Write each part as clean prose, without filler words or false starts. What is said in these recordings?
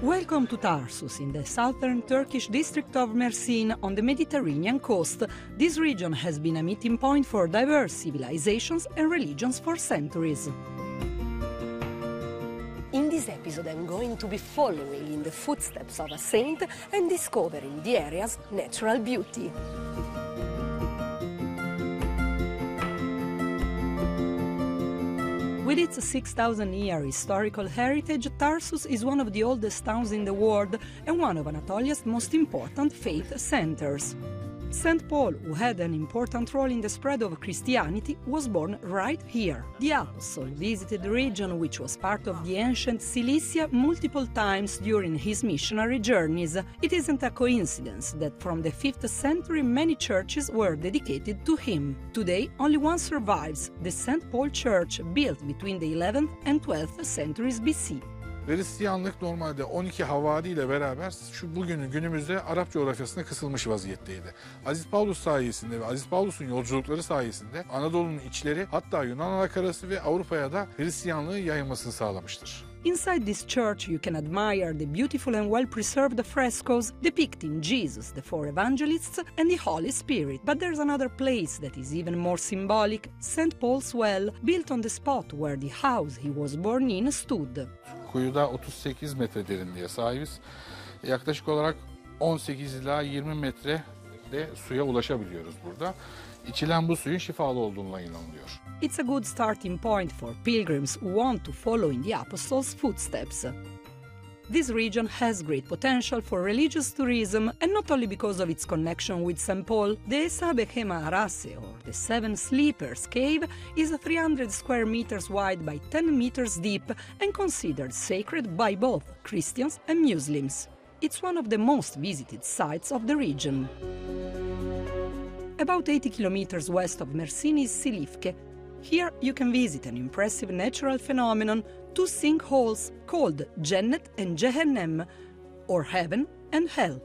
Welcome to Tarsus, in the southern Turkish district of Mersin on the Mediterranean coast. This region has been a meeting point for diverse civilizations and religions for centuries. In this episode, I'm going to be following in the footsteps of a saint and discovering the area's natural beauty. With its 6,000-year historical heritage, Tarsus is one of the oldest towns in the world and one of Anatolia's most important faith centers. St. Paul, who had an important role in the spread of Christianity, was born right here. The apostle visited the region, which was part of the ancient Cilicia, multiple times during his missionary journeys. It isn't a coincidence that from the 5th century many churches were dedicated to him. Today, only one survives, the St. Paul Church, built between the 11th and 12th centuries BC. Hristiyanlık normalde 12 havari ile beraber günümüzde Arap coğrafyasına kısılmış vaziyetteydi. Aziz Paulus sayesinde ve Aziz Paulus'un yolculukları sayesinde Anadolu'nun içleri, hatta Yunan anakarası ve Avrupa'ya da Hristiyanlığı yayılmasını sağlamıştır. Inside this church you can admire the beautiful and well-preserved frescoes depicting Jesus, the four evangelists and the Holy Spirit. But there's another place that is even more symbolic, St. Paul's Well, built on the spot where the house he was born in stood. Kuyuda 38 metre derinliğe sahibiz. Yaklaşık olarak 18 ila 20 metre de suya ulaşabiliyoruz burada. İçilen bu suyun şifalı olduğuna inanılıyor. It's a good starting point for pilgrims who want to follow in the apostles' footsteps. This region has great potential for religious tourism, and not only because of its connection with St. Paul. The Sabekema Arase, or the Seven Sleepers Cave, is 300 square meters wide by 10 meters deep and considered sacred by both Christians and Muslims. It's one of the most visited sites of the region. About 80 kilometers west of Mersin is Silifke. Here you can visit an impressive natural phenomenon, two sinkholes called Cennet and Jehennem, or Heaven and Hell.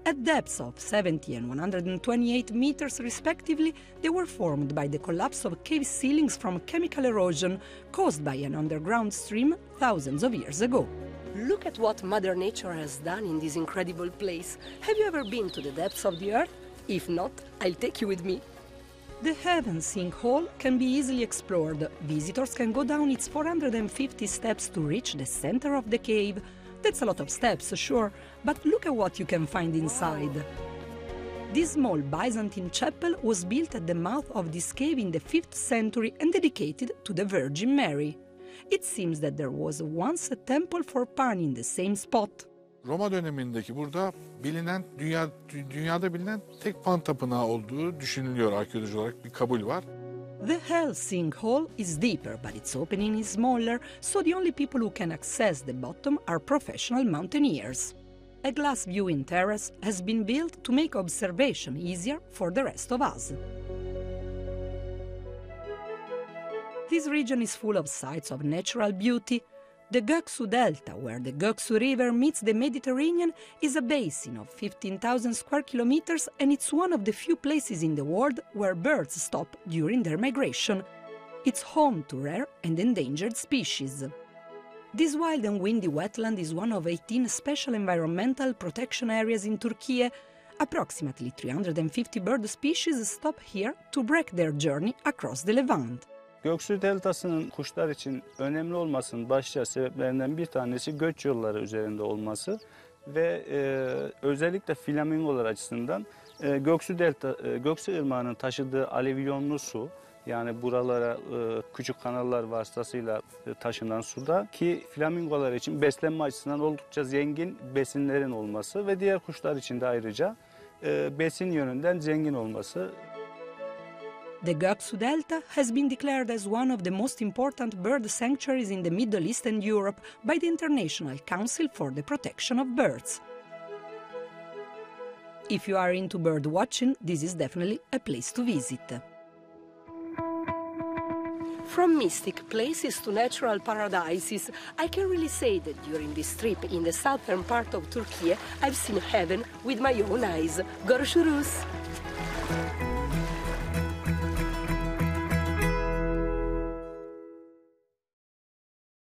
At depths of 70 and 128 meters respectively, they were formed by the collapse of cave ceilings from chemical erosion caused by an underground stream thousands of years ago. Look at what Mother Nature has done in this incredible place. Have you ever been to the depths of the earth? If not, I'll take you with me. The Heaven sinkhole can be easily explored. Visitors can go down its 450 steps to reach the center of the cave. That's a lot of steps, sure, but look at what you can find inside. This small Byzantine chapel was built at the mouth of this cave in the 5th century and dedicated to the Virgin Mary. It seems that there was once a temple for Pan in the same spot. Roma dönemindeki burada dünyada bilinen tek Pan tapınağı olduğu düşünülüyor, arkeoloji olarak bir kabul var. The Hell sinkhole is deeper, but its opening is smaller, so the only people who can access the bottom are professional mountaineers. A glass viewing terrace has been built to make observation easier for the rest of us. This region is full of sites of natural beauty. The Guven Delta, where the Guven River meets the Mediterranean, is a basin of 15,000 square kilometers, and it's one of the few places in the world where birds stop during their migration. It's home to rare and endangered species. This wild and windy wetland is one of 18 special environmental protection areas in Turkey. Approximately 350 bird species stop here to break their journey across the Levant. Guven Deltası'nın kuşlar için önemli olmasının başlıca sebeplerinden bir tanesi göç yolları üzerinde olması ve özellikle flamingolar açısından Guven Irmağı'nın taşıdığı alüvyonlu su, yani buralara küçük kanallar vasıtasıyla taşınan suda ki flamingolar için beslenme açısından oldukça zengin besinlerin olması ve diğer kuşlar için de ayrıca besin yönünden zengin olması. The Guven Delta has been declared as one of the most important bird sanctuaries in the Middle East and Europe by the International Council for the Protection of Birds. If you are into bird watching, this is definitely a place to visit. From mystic places to natural paradises, I can really say that during this trip in the southern part of Turkey, I've seen heaven with my own eyes. Görüşürüz!